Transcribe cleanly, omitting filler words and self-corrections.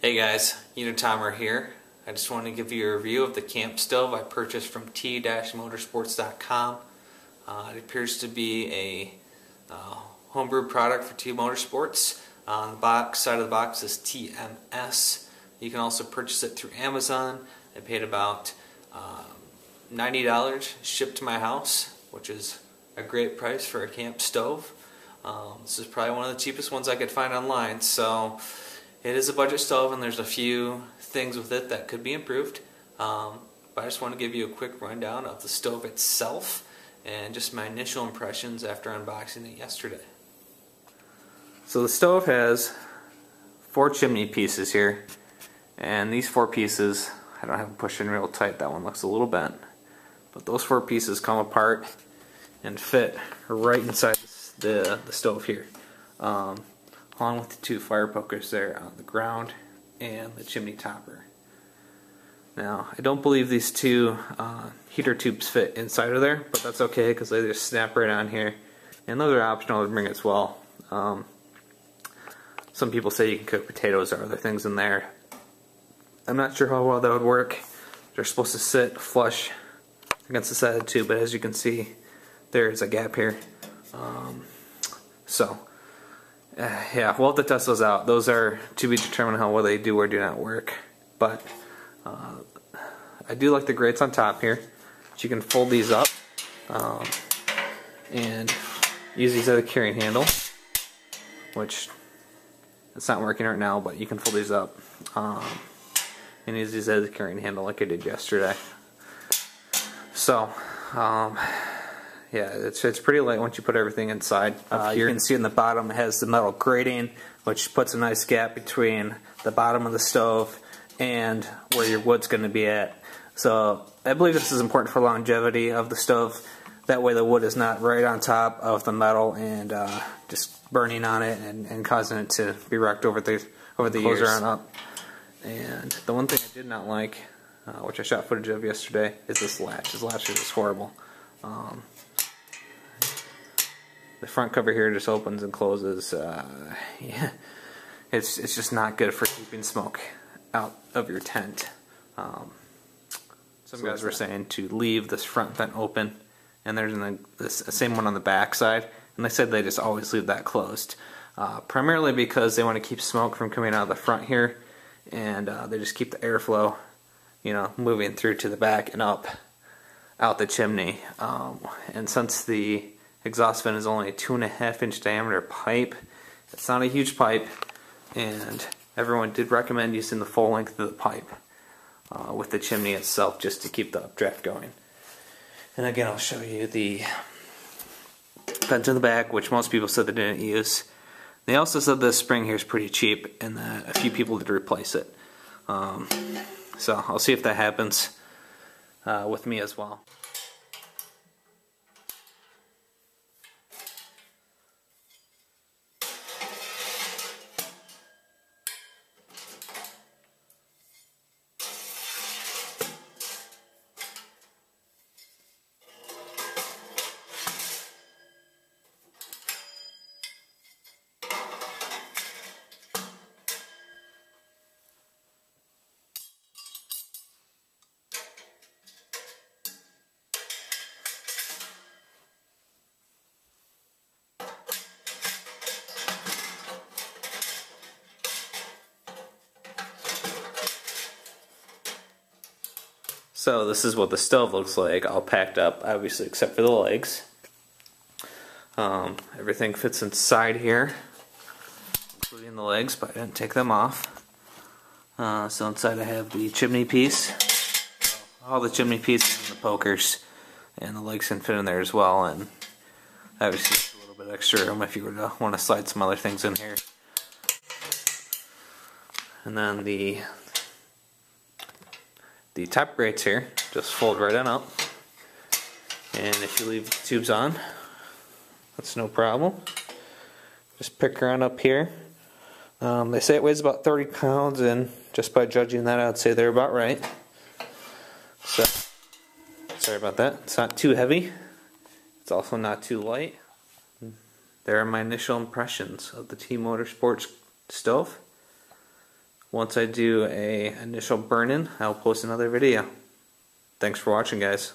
Hey guys, Unitomer here. I just want to give you a review of the camp stove I purchased from t-motorsports.com. It appears to be a homebrew product for T Motorsports. On the side of the box is TMS. You can also purchase it through Amazon. I paid about $90 shipped to my house, which is a great price for a camp stove. This is probably one of the cheapest ones I could find online, so it is a budget stove and there's a few things with it that could be improved. But I just want to give you a quick rundown of the stove itself and just my initial impressions after unboxing it yesterday. So the stove has 4 chimney pieces here, and these 4 pieces, I don't have them pushed in real tight, that one looks a little bent, but those 4 pieces come apart and fit right inside the stove here, along with the 2 fire pokers there on the ground and the chimney topper. Now, I don't believe these 2 heater tubes fit inside of there, but that's okay because they just snap right on here, and those are optional to bring as well. Some people say you can cook potatoes or other things in there. I'm not sure how well that would work. They're supposed to sit flush against the side of the tube, but as you can see, there's a gap here. Yeah, we'll have to test those out. Those are to be determined how well they do or do not work. But I do like the grates on top here. So you can fold these up and use these as a carrying handle, which it's not working right now, but you can fold these up and use these as a carrying handle like I did yesterday. So yeah, it's pretty light once you put everything inside. You can see in the bottom it has the metal grating, which puts a nice gap between the bottom of the stove and where your wood's going to be at. So I believe this is important for longevity of the stove. That way the wood is not right on top of the metal and just burning on it and causing it to be wrecked over the years. On up. And the one thing I did not like, which I shot footage of yesterday, is this latch. This latch is just horrible. The front cover here just opens and closes. Yeah, it's just not good for keeping smoke out of your tent. Some guys were saying to leave this front vent open, and there's the same one on the back side, and they said they just always leave that closed. Primarily because they want to keep smoke from coming out of the front here, and they just keep the airflow, moving through to the back and up out the chimney. And since the exhaust vent is only a 2.5-inch diameter pipe, it's not a huge pipe, and everyone did recommend using the full length of the pipe with the chimney itself just to keep the updraft going. And again, I'll show you the vent in the back, which most people said they didn't use. They also said this spring here is pretty cheap and that a few people did replace it. So I'll see if that happens with me as well. So this is what the stove looks like, all packed up, obviously except for the legs. Everything fits inside here, including the legs, but I didn't take them off. So inside I have the chimney piece, all the chimney pieces and the pokers, and the legs can fit in there as well, and obviously a little bit extra room if you were to want to slide some other things in here. And then the top grates here just fold right on up, and if you leave the tubes on, that's no problem. Just pick her on up here. They say it weighs about 30 pounds, and just by judging that, I'd say they're about right. So, sorry about that. It's not too heavy. It's also not too light. There are my initial impressions of the T Motorsports stove. once I do a initial burn-in, I'll post another video. Thanks for watching, guys.